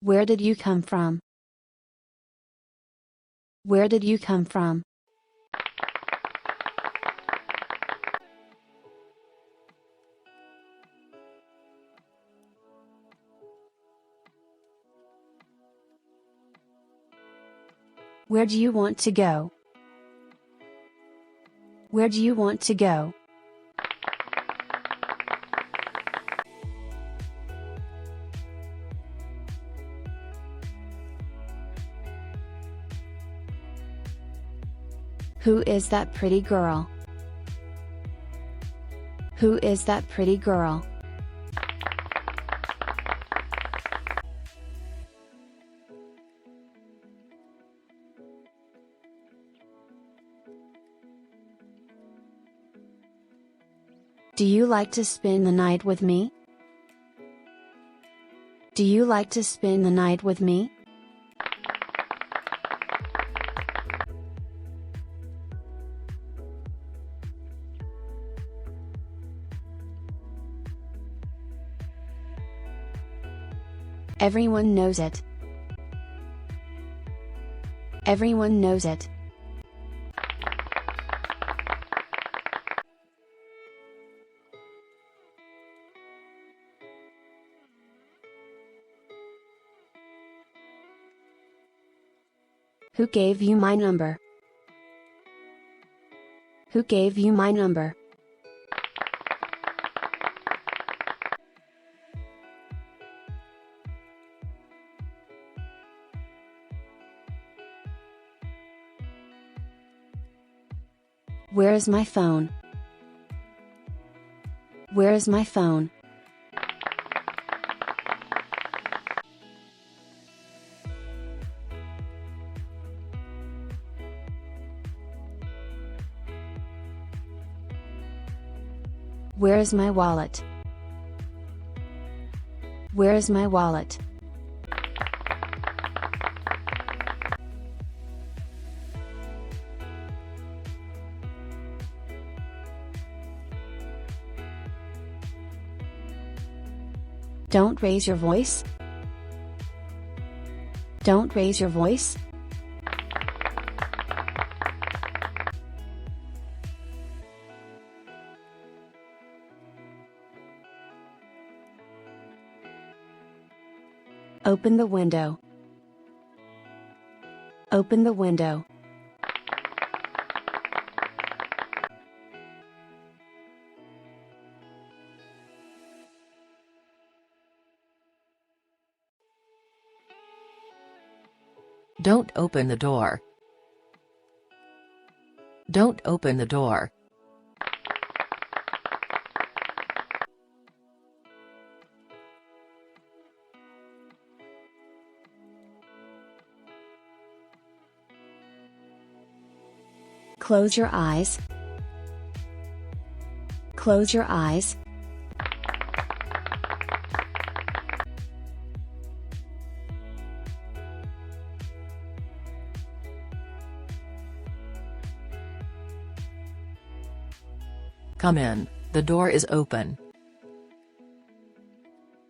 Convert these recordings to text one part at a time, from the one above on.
Where did you come from? Where did you come from? Where do you want to go? Where do you want to go? Who is that pretty girl? Who is that pretty girl? Do you like to spend the night with me? Do you like to spend the night with me? Everyone knows it. Everyone knows it. Who gave you my number? Who gave you my number? Where is my phone? Where is my phone? Where is my wallet? Where is my wallet? Don't raise your voice. Don't raise your voice. Open the window. Open the window. Don't open the door. Don't open the door. Close your eyes. Close your eyes. Come in, the door is open.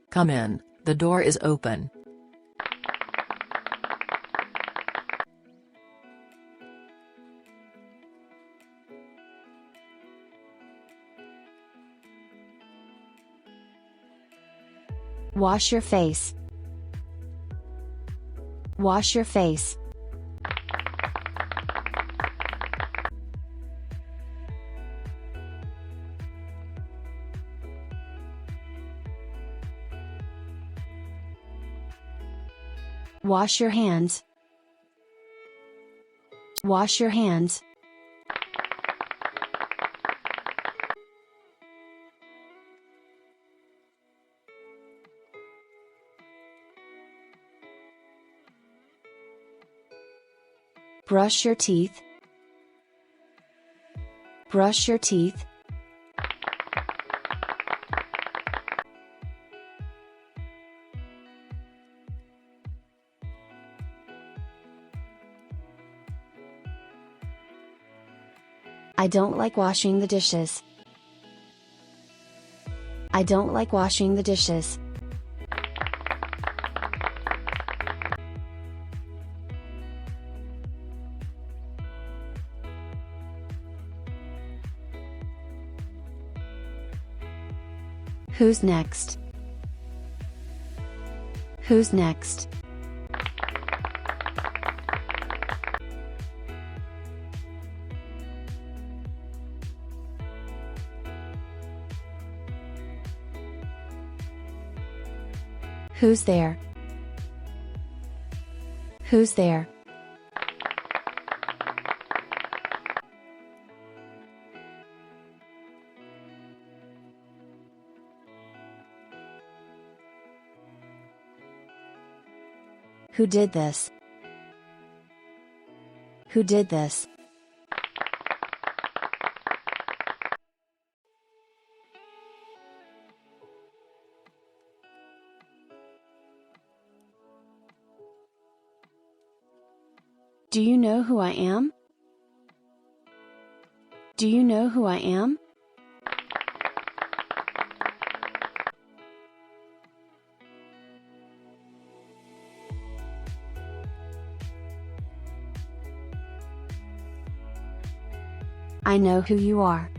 Come in, the door is open. Wash your face. Wash your face. Wash your hands. Wash your hands. Brush your teeth. Brush your teeth. I don't like washing the dishes. I don't like washing the dishes. Who's next? Who's next? Who's there? Who's there? Who did this? Who did this? Do you know who I am? Do you know who I am? I know who you are.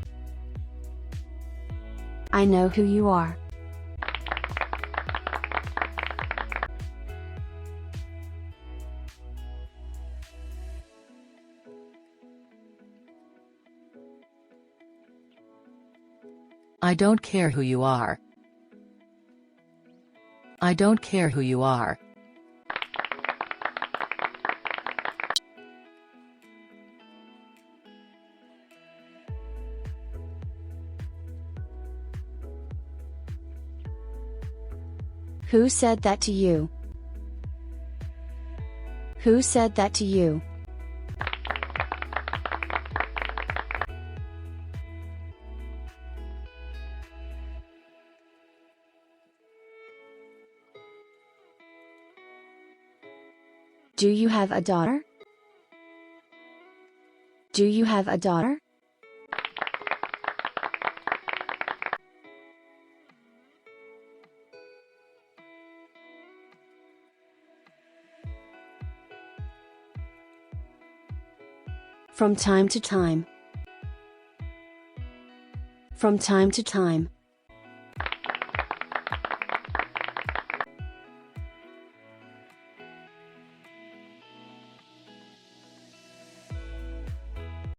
I know who you are. I don't care who you are. I don't care who you are. Who said that to you? Who said that to you? Do you have a daughter? Do you have a daughter? From time to time. From time to time.